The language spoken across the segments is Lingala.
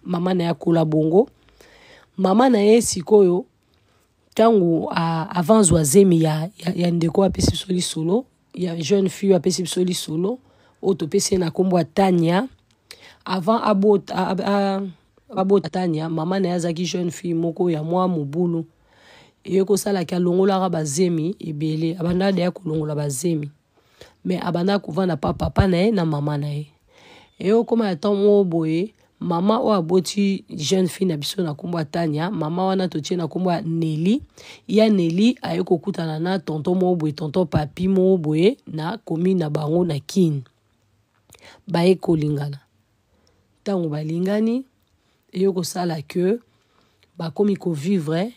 Mama na ya kola bongo. Mama na ye sikoyo tangu avant zemi ya ndeko apesi biso lisolo ya jeune fille apesi biso lisolo oto pesi na kombo Tanya. Avant abota Tanya, mama na yazaki jeune fille moko ya mwa mobulu e ko sala ka longola ba zemi ebele abanda de ya kolongola ba zemi mais abanda kovanda pa papa na ye na mama na ye e o koma ya tomo boye. Mama o aboti jeune fille na biso na kombo Tanya, mama wana totie na kombo Nelly. Ya Nelly ayeko kutana na tonton mo boye, tonton papi mo boye na komi na bango na kin. Bae kolingana. Tango balingani eyoko sala que ba komi ko vivre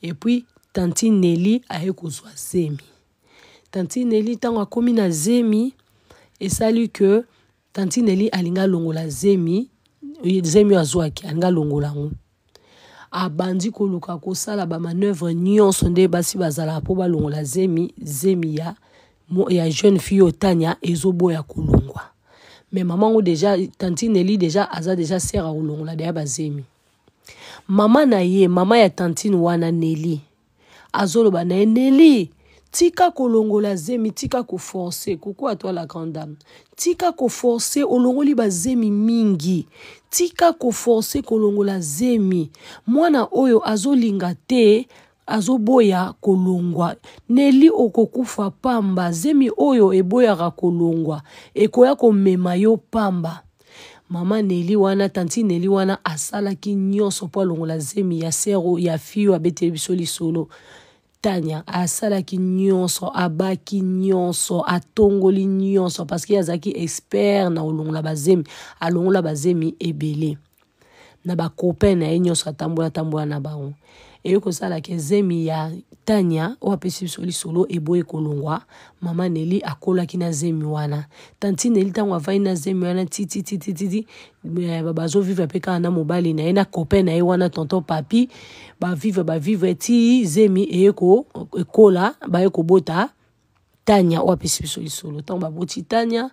et puis tanti Nelly ayeko zwa zemi. Tanti Nelly tango akomi na zemi et sali que tanti Nelly alinga longola zemi azwaki alinga longola ngo. Abandi koluka kosala ba manœuvre nyonso nde basi bazala po balongola zemi ya jeune fille Tanya ezoboya kolongwa. Mais maman ngo déjà tanti Nelly déjà aza déjà sera kolongola de ba zemi. Mama na ye, mama ya tantine wana Nelly azoloba na Nelly tika kolongola zemi, tika ko forcer, coucou à toi la grande dame. Tika ko forcer olongoli ba zemi mingi. Tika ko forcer kolongola zemi. Mwana oyo azolinga te, azoboya kolongwa. Nelly okokufa pamba, zemi oyo eboya kolongwa. Ekoya komema yo pamba. Mama Nelly wana, tanti Nelly wana asala ki nyonso po longola zemi ya sero ya fiyo abete biso lisolo. Tanya asalaki nyonso, abaki nyonso, atongoli nyonso parce que azaki expert na olongola bazemi, alongola bazemi ebele. Na ba copain na nyonso atambola na bango. Eyoko sala ke zemi ya Tanya o apesi biso lisolo eboye kolongwa. Mama Nelly akolaki na zemi wana. Tanti Nelly tango avai na zemi wana titi bazo vivre peka na mobali na ena copain na wana tonton papi ba vivre ti zemi eyeko ekola ba eko bota Tanya o apesi biso lisolo. Tango ba boti Tanya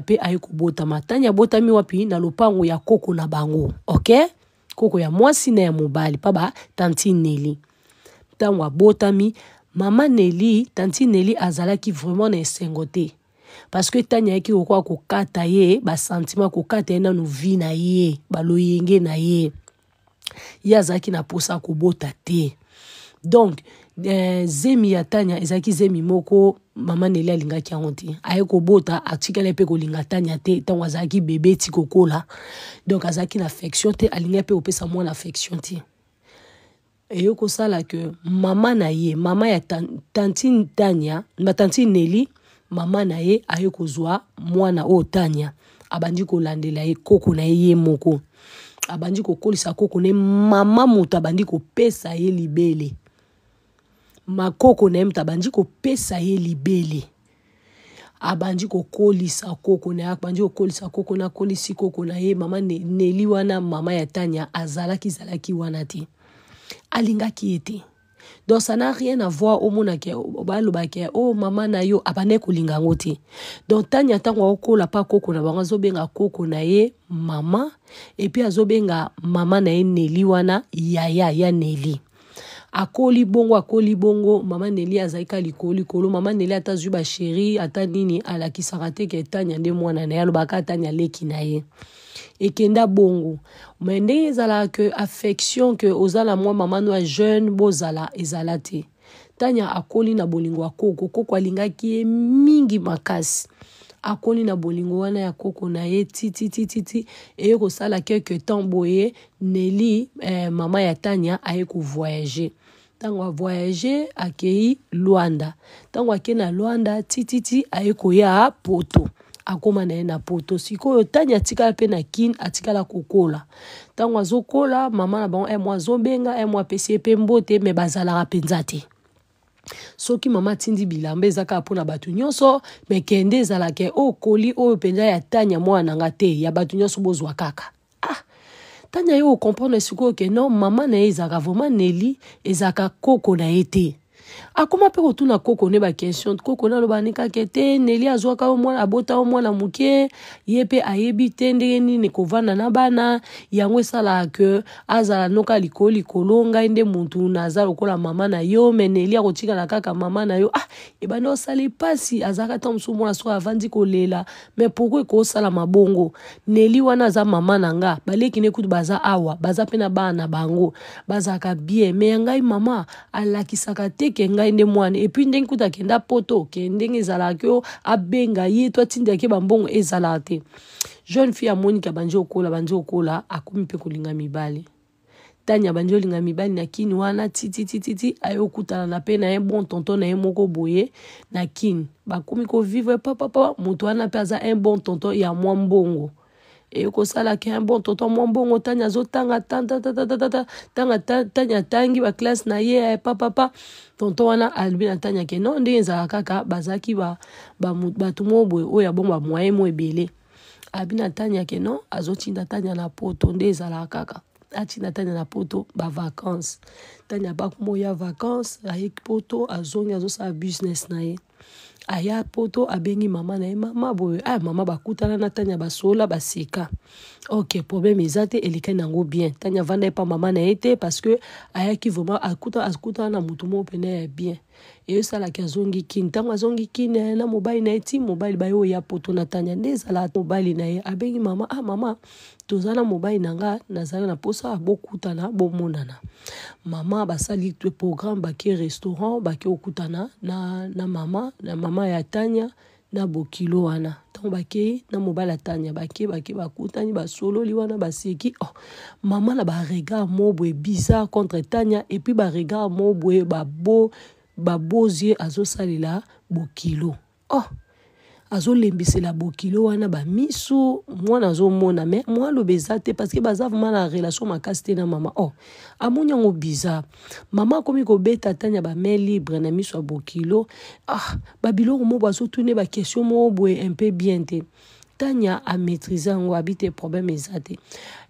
pe ayeko bota Tanya bota mi wapi na lopango ya koko na bango. OK? Koko ya mwasi na ya mobali pa ba tanti Nelly. Tango abotami mama Nelly, tanti Nelly azalaki vraiment na esengo te. Parce que Tanya yaki okwa kokata ye, ba sentiment kokata ye na no vi na ye, ba loyenge na ye. Ye azalaki na posa kobota te. Donc, zemi ya Tanya ezaki zemi moko mama Nelly alingaki yango te. Aye kobota atikala pe kolinga Tanya te, tango azalaki bébé ti kokola. Donc azalaki na affection te, alinga pe opesa mwana affection te. Eyoko sala que mama na ye, mama ya tanti Tanya, ma tanti Nelly, mama na ye aye kozwa mwana o Tanya. Abandi kolandela ye koko na ye moko. Abandi kokolisa koko ne mama muta abandi kopesa ye libele. Makoko na ye abandi kopesa ye libele. Abandi kokolisa koko na ye, abandi kokolisa koko na kolisi koko na ye, mama Nelly wana mama ya Tanya zalaki wana te. Alingaki ete. Donc ça n'a rien à voir au monake oh mama na yo abane kolinga ngote. Donc Tanya tango okola pa koko na bango azobenga koko na ye mama et puis azobenga mama na ye Nelly wana ya Nelly. Akoli bongo mama Nelly azaika likolo mama Nelly atazuba chéri ata nini alakisaka te ke Tanya nde mwana na ye alobaka Tanya leki na ye. Ekenda bongo mais ndenge ezala que affection que ozala mwa mama no jeune bozala ezala te. Tanya akoli na bolingo wa koko alingaki ye mingi makasi. Akoli na bolingo wana ya koko na ye titi et ko sala quelque temps boye Nelly mama ya Tanya aye ko voyager. Tango a voyager akei Luanda. Tango akena Luanda titi aye ko ya poto. Akoma na ye na poto sikoyo Tanya atikala pe na kin atikala kokola. Tango azokola mama na bango mwa zobenga mwa pesi pe mbote me bazala penza te. Soki mama tindi bilamba ezaka pona batu nyonso me kende ezala ke koli oyo penza ya Tanya mwana nga te ya batu nyonso bozwa kaka. Tanya yo comprendre sikoyo ke non mama na ye ezaka vraiment Nelly ezaka koko na ye te. akoma pe kotuna koko ne ba question koko na loba nika kete Neli azwaka mwana abota mwana muke yepe ayebi tende nini kovanda na bana yango esala ke azala noka likoli kolonga inde muntu naza lokola mama na yo me Neli akotika na kaka mama na yo ebanda osali pasi azaka ta musu mwana so avandi kolela me pourquoi ko sala mabongo Neli wana za mama nanga baleki ne kutu baza awa baza pena bana bango bazaka bien me ngai mama alakisaka teke ngai nde mwana et puis ndenge kuta kenda poto ke ndenge ezala kyo abenga ye to tinda ke bambongo ezala te jeune fille Monica banjo okola akomi pe kolinga mibali Tanya banjo linga mibali na kini wana titi ayo kutana na pe na bon tonton na moko boye na kini bakomi ko vivre papa mutu wana pe aza un bon tonton ya mwambongo et ko sala ke un bon tonton mwambongo Tanya zo tanga Tanya tangi ba classe na ye papa tonton wana albi na Tanya ke non ndenge za kaka bazaki batu mo boye oya bon ba moyen mo ebele abina Tanya ke non azotinda Tanya na poto nde za kaka atina Tanya na poto ba vacances Tanya ba kumo ya vacances aye poto azongi azosa business na ye aya poto abengi mama na ye mama boye mama bakutana na Tanya basola baseka ok problème ezate elika nango bien Tanya vanda pa mama na ye te parce que aya ki vraiment akuta na mutu mo pene bien et sala ki azongi kin tango azongi kin na mobile na eti mobile bayo ya poto na Tanya ndezala mobile na ye abengi mama mama tozana mobile nanga nazala na posa bokutana bomonana mama basali tout programme baki restaurant baki okutana na mama ya Tanya na bokilo wana tango baki na mobile Tanya baki bakutani basololi wana baseki mama na ba regard mobwe bizarre contre Tanya et puis ba regard mobwe babozie azosalila bokilo azo lembisela bokilo wana ba misu mwana azomona me mwa lobezate parce que baza vraiment na relation makasi na mama amonya ngo bizarre mama komi ko beta Tanya ba main libre na misu bokilo babilo mo bazo tourner ba question mo boye un peu bien te Tanya a maîtriser ngo habite problème ezate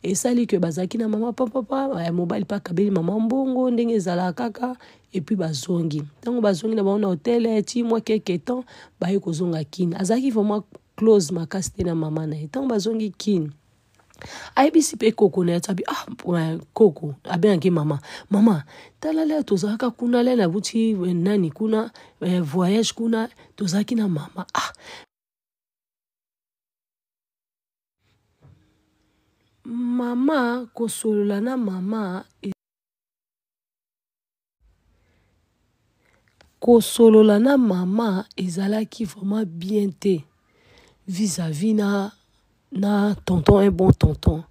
et sali que bazaki na mama papa mobile pa kabeli mama mbongo ndenge ezala kaka et puis bazongi tango bazongi na baona hotel ti moi quelque temps ba ye kozonga kin azaki vraiment close makasi na mama na tango bazongi kin ayebisi pe koko na tabi koko abengi mama tala le tozaka kuna le na buti nani kuna voyage kuna tozaki na mama mama kosolola na mama kosolola na mama ezalaki vraiment bien te vis-à-vis na tonton un bon tonton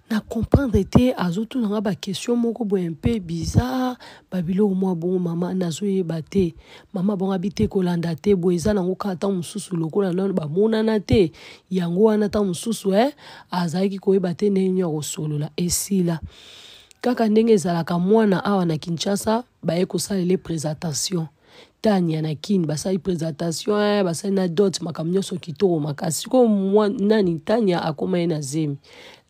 na comprendre te azotu na ba question moko boye un peu bizarre babilo moi bon mama nazoyeba te mama bon habite kolanda te boye za nango kata mususu lokola na ba monana te yango wana ta mususu azaki koyeba te nenyo kosolola esila kaka ndenge ezalaka mwana awa na Kinshasa baye kosalela présentation Tanya na kin basali présentation basali na dot makamnyo so kitoko makasi ko nani Tanya akoma na zemi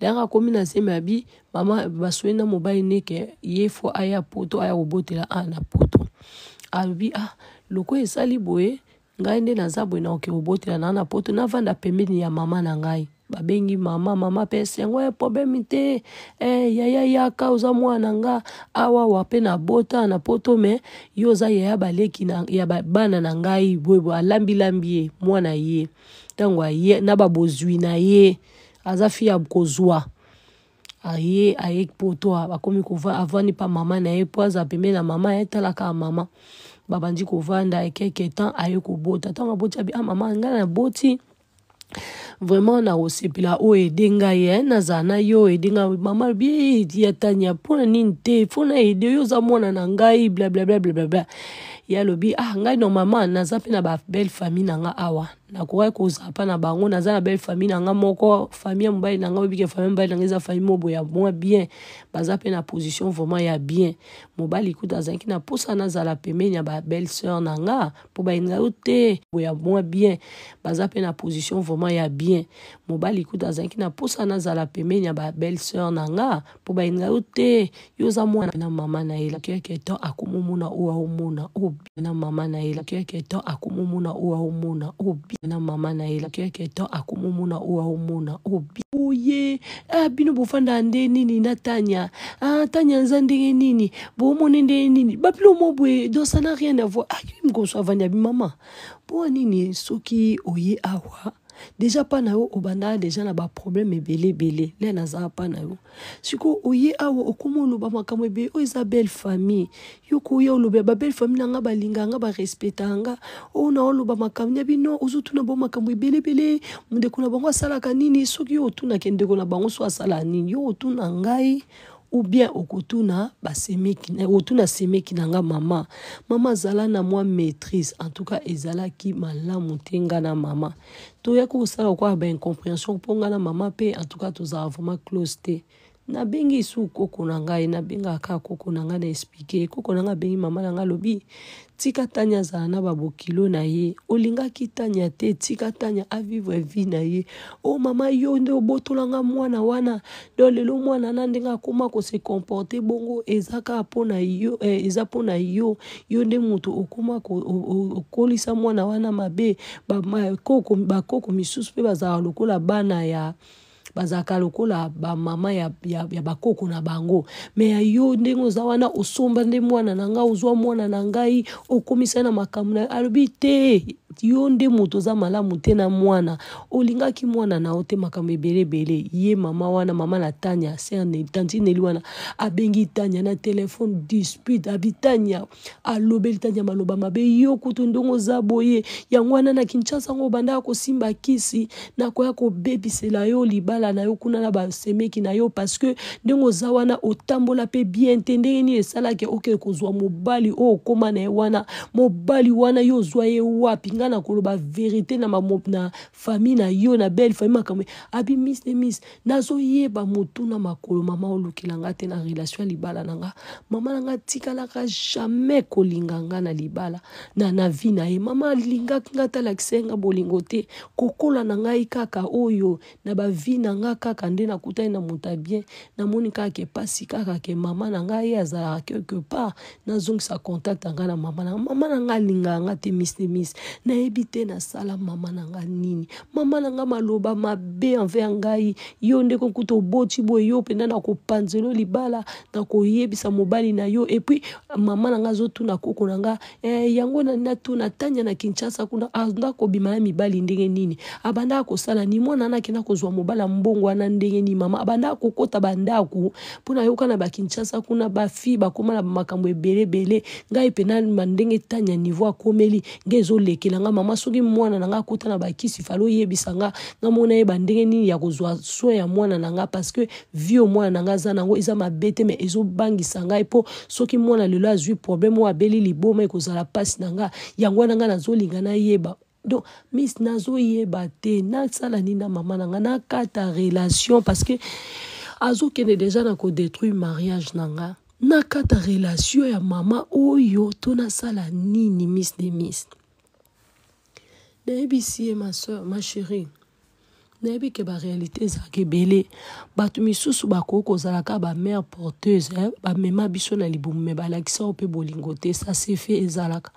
lenga komi na zemi abi mama baswe na mobile neke yefo aya poto aya obotela na poto abi loko esali boye ngai nde naza boye na oke obotela na poto na vanda pembeni ya mama na ngai babengi mama pese yango problème te yaya kauza mwana nga awa wape na bota na poto me yoza yaya baleki na ya bana na ngai bwebo alambi mwana ye tango ye na babozwi na ye aza fia kozwa aye poto bakomi kova avani pa mama na ye poza pembeni na mama etalaka mama babandi kovanda quelque temps aye kobota tango boti abi mama nga na boti vraiment na osepela edenga ye nazana yo edenga mama bi ya Tanya pona ninte pona ede yo za mwana na ngai bla bla bla bla bla ya lobi ngai no mama naza pe na ba belle famille nanga awa na koka kozapa na bango naza na belle famille nanga moko famille mobali nanga obike famille mobali nanga eza famille mobo ya bon bien baza pe na position vraiment ya bien mobali kuta azanki na posa nazala pembeni ya ba belle sœur nanga po bainga te ya bon bien baza pe na position vraiment ya bien mobali kuta azanki na posa nazala pembeni ya ba belle sœur nanga po bainga te yoza mwana na mama na ela keke to akumumuna oa omona obi na mama na ela keke to akumumuna oa omona obi na mama na ela keke to akumumuna oa omona obi oye bino bofanda nde nini na Tanya Tanya nza ndenge nini bomone ndenge nini bapilo mobwe donc ça n'a rien à voir mkoso avanya bimama po nini soki oye awa déjà pas na yo obanda déjà na ba problème belé le naza pa na yo siko oye awa okomo lo ba makamwe be o Isabelle famille yo ko yo lo ba belle famille nga balinga nga ba respectanga o na lo ba makamwe bino ozutuna bo makamwe belé munde kuna bango sala kanini soki yo tuna kende ko na bango so sala nini yo tuna ngai ou bien okotuna basemeki otuna semeki nanga mama zala na moi maîtrise en tout cas ezala ki malamu tenga na mama to ya ko sala kwa ba incompréhension ponga na mama pe en tout cas to za vraiment close te na bengi su koko na ngai na benga ka koko na ngai na expliquer koko na ngai bengi mama na ngai lobi tika Tanya zala na babokilo na ye olinga ki Tanya te tika Tanya a vivre vie na ye o mama yo nde obotolanga mwana wana do lelo mwana na ndenga koma ko se comporter bongo ezaka pona yo eza pona yo nde mutu okoma ko okolisa mwana wana mabe ba koko misusu pe bazala lokola bana ya bazaka lokola ba mama ya bakoko na bango me ya yo ndengo za wana osomba nde mwana na nga ozwa mwana na ngai okomisa na makambo na alobi te yo nde moto za malamu te na mwana olingaki mwana na ote makambo ebele ye mama wana mama na Tanya serne tantine wana abengi Tanya na telefone dispute abitanya alobeli Tanya maloba mabe yo kutu ndongo za boye yango wana na Kinshasa ngo banda ko simba kisi na ko ya ko bebisela yo libala na yo kuna na ba semeki na yo parce que ndongo za wana otambola pe bien entendre ni esala ke oke kozwa mobali o koma na wana mobali wana yo zwa ye wapi na koloba vérité na na famille na yo na belle famille makamwe abi miss nazo yeba mutu na makolo mama olukilanga te na relation libala nanga mama nanga tikala ka jamais kolinganga na libala na vie na ye mama linga ngata la kisenga bolingo te kokola nanga ikaka oyo na ba vie nanga kaka nde na kutai na muta bien na monika ke pasi kaka ke mama nanga ye azala quelque part na zongisa contact anga na mama nanga linganga te miss na ebite na sala mama nanga nini mama nanga maloba mabe envers ngai yo ndeko kuto boti boye yo penda na ko panzelo libala na ko yebisa mobali na yo et puis mama nanga zo tuna koko nanga yango na tuna Tanya na Kinshasa kuna anda ko bima mibali ndenge nini abanda ko sala ni mwana na kina ko zwa mobala mbongo wana ndenge ni mama abanda ko kota bandako pona yoka na ba Kinshasa kuna ba fi ba koma na makambo ebele ngai pena mandenge Tanya niveau akomeli ngezo lekela nga mama soki mwana nanga kuta na bakisi falo yebisanga nga mona ye bandenge nini ya kozwa soin ya mwana nanga parce que vie mwana nanga za nango eza mabete mais ezo bangisa nga epo soki mwana lelo azwi problème wa beli liboma ekozala pasi nanga yango nanga nazolinga na yeba donc miss nazo yeba te na sala ni na mama nanga na kata relation parce que azo kene déjà na ko détruire mariage nanga na kata relation ya mama oyo to na sala nini miss de miss Naebi si ma soeur, ma chérie. Naebi ke ba réalité za kebele. Batu misusu bakoko zalaka ba mère porteuse, ba mema biso na libumu me balakisa ope bolingote, ça c'est fait ezalaka.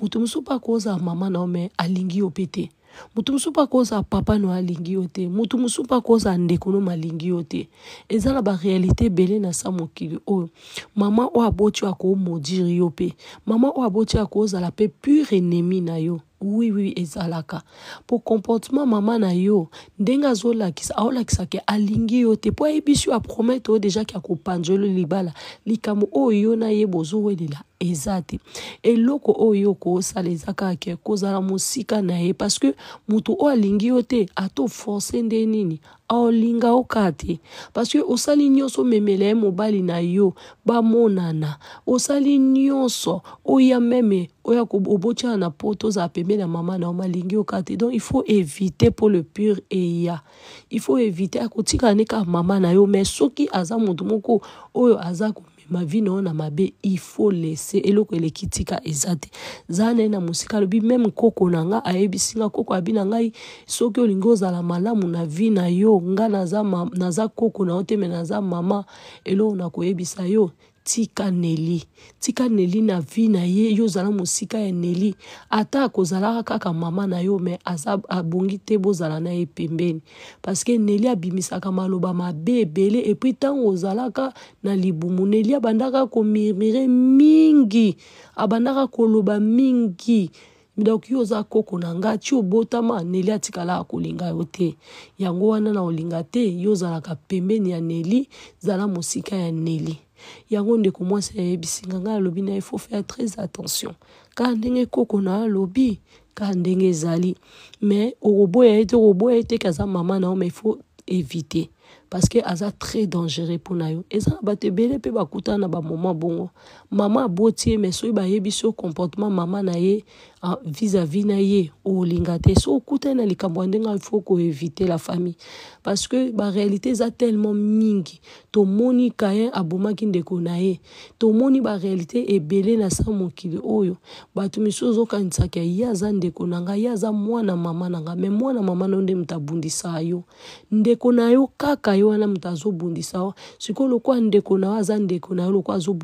Mutu musu pa koza mama na ome alingi opete. Mutu musu pa koza papa no alingi ote. Mutu musu pa koza ndeko no malingi ote. Ezala ba réalité bele na sa mokili o. Mama o aboti ako modiri yo pe. Mama o aboti ako zala pe pure ennemi na yo. Oui, ezalaka. Pour comportement maman na yo, ndenga zola kisa aolakisa ke alingi yo te po ebisu a promettre déjà ki akopanjolo libala. Likamo o yo na ye bozo welela. ezate eloko oyo ko sala ezaka ke kozala musika na ye parce que mutu o alingi yo te ato forcer nde nini aolinga okate parce que osali nyonso memele mobali na yo bamonana osali nyonso oya meme oya ko obotia na poto za pembe na mama na malingi okate donc il faut éviter pour le pur eya il faut éviter akotika neka mama na yo mais soki aza mutu moko oyo aza ma vie non na mabe il faut laisser eloko elekitika ezate zane na musika lobi même koko nanga ayebisinga koko abina ngai soki olingo zala malamu na vie na yo nga naza koko na oteme naza mama elo na koyebisa yo tika Neli na vie na ye yo zala musika ya Neli ata kozala kaka mama na yo mais aza abongi te bozala na ye pembeni parce que Neli abimisaka maloba mabe ebele et puis tango ozalaka na libumu Neli abandaka ko murmurer mingi abandaka koloba mingi donc yo za koko na nga ti obotama Neli atikala kolinga yo te yango wana na olinga te yo zalaka pembeni ya Neli zala musika ya Neli yango ndeko mwasi ayebisinga nga alobi na il faut faire très attention ka ndenge koko na alobi ka ndenge ezali mais oboya ete kaza mama na mais il faut éviter parce que aza très dangereux pour na yo eza bato ebele pe bakutana na ba moment bongo mama abotie mais soki bayebi so comportement mama na ye vis-à-vis na ye olinga te so okutana na likambo ndenga il faut ko éviter la famille parce que ba réalité eza tellement mingi to moni kayen abomaki ndeko na ye to moni ba réalité ebele na sa mokili oyo bato misozo kanisaka ye aza ndeko na nga ye aza mwana mama na nga mais mwana mama no nde mutabundisa yo ndeko na yo kaka yo wana mutazo bundisa sikolo kwa ndeko na aza ndeko na yo lokwa zo